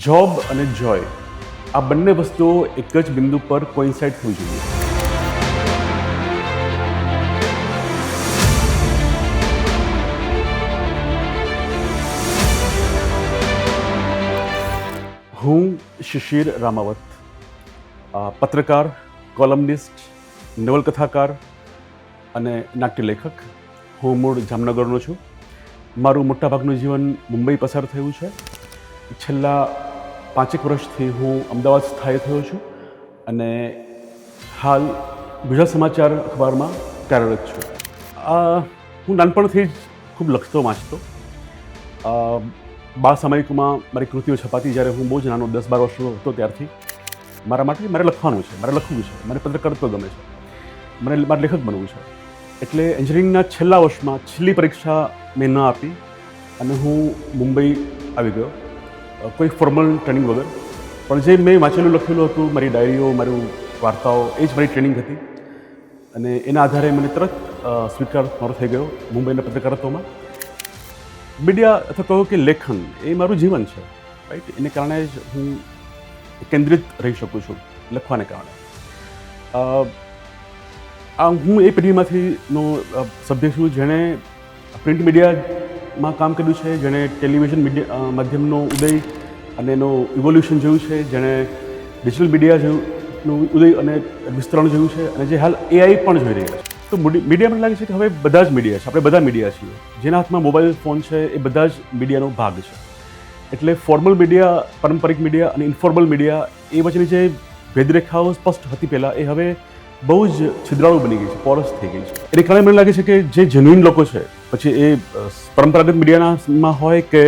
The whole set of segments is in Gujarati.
જોબ અને જોય આ બંને વસ્તુઓ એક જ બિંદુ પર કોઇન્સાઇડ થવી જોઈએ. હું શિશિર રામાવત, પત્રકાર, કોલમનિસ્ટ, નવલકથાકાર અને નાટ્યલેખક. હું મૂળ જામનગરનો છું. મારું મોટાભાગનું જીવન મુંબઈ પસાર થયું છે. છેલ્લા 5 વર્ષથી હું અમદાવાદ સ્થાયી થયો છું અને હાલ ગુજરાત સમાચાર અખબારમાં કાર્યરત છું. હું નાનપણથી જ ખૂબ લખતો વાંચતો. બાળ સામયિકમાં મારી કૃતિઓ છપાતી જ્યારે હું બહુ જ નાનો 10-12 વર્ષનો હતો ત્યારથી મારે લખવાનું છે, મારે લખવું છે, મને પત્રકારત્વ ગમે છે, મારે લેખક બનવું છે. એટલે એન્જિનિયરિંગના છેલ્લા વર્ષમાં છેલ્લી પરીક્ષા મેં ન આપી અને હું મુંબઈ આવી ગયો, કોઈ ફોર્મલ ટ્રેનિંગ વગર. પણ જે મેં વાંચેલું લખેલું હતું, મારી ડાયરીઓ, મારું વાર્તાઓ, એ જ મારી ટ્રેનિંગ હતી અને એના આધારે મને તરત સ્વીકાર મારો થઈ ગયો મુંબઈના પત્રકારત્વમાં. મીડિયા અથવા કહો કે લેખન એ મારું જીવન છે, રાઈટ. એને કારણે જ હું કેન્દ્રિત રહી શકું છું લખવાને કારણે. હું એ પેઢીમાંથીનો સભ્ય છું જેણે પ્રિન્ટ મીડિયામાં કામ કર્યું છે, જેણે ટેલિવિઝન મીડિયા માધ્યમનો ઉદય અને એનો ઇવોલ્યુશન જોયું છે, જેણે ડિજિટલ મીડિયા જેવું ઉદય અને વિસ્તરણ જોયું છે અને જે હાલ AI પણ જોઈ રહ્યા છે. તો મીડિયા મને લાગે છે કે હવે બધા જ મીડિયા છે, આપણે બધા મીડિયા છીએ. જેના હાથમાં મોબાઈલ ફોન છે એ બધા જ મીડિયાનો ભાગ છે. એટલે ફોર્મલ મીડિયા, પારંપરિક મીડિયા અને ઇન્ફોર્મલ મીડિયા એ વચ્ચેની જે ભેદરેખાઓ સ્પષ્ટ હતી પહેલાં, એ હવે બહુ જ છિદ્રાળુ બની ગઈ છે, પોરસ થઈ ગઈ છે. એને કારણે મને લાગે છે કે જે જેન્યુઇન લોકો છે, પછી એ પરંપરાગત મીડિયામાં હોય કે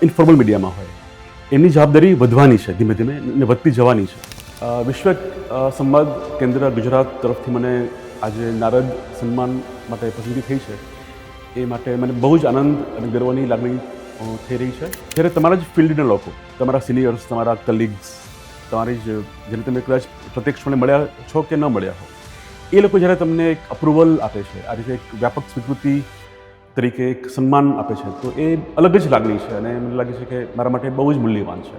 ઇન્ફોર્મલ મીડિયામાં હોય, એમની જવાબદારી વધવાની છે, ધીમે ધીમે અને વધતી જવાની છે. વિશ્વ સંવાદ કેન્દ્ર ગુજરાત તરફથી મને આજે નારદ સન્માન માટે પસંદગી થઈ છે. એ માટે મને બહુ જ આનંદ અને ગર્વની લાગણી થઈ રહી છે. જ્યારે તમારા જ ફિલ્ડના લોકો, તમારા સિનિયર્સ, તમારા કલીગ્સ, તમારી જ જેને તમે કદાચ પ્રત્યક્ષપણે મળ્યા છો કે ન મળ્યા હો, એ લોકો જ્યારે તમને એક અપ્રુવલ આપે છે, આ રીતે એક વ્યાપક સ્વીકૃતિ તરીકે એક સન્માન આપે છે, તો એ અલગ જ લાગણી છે અને મને લાગે છે કે મારા માટે બહુ જ મૂલ્યવાન છે.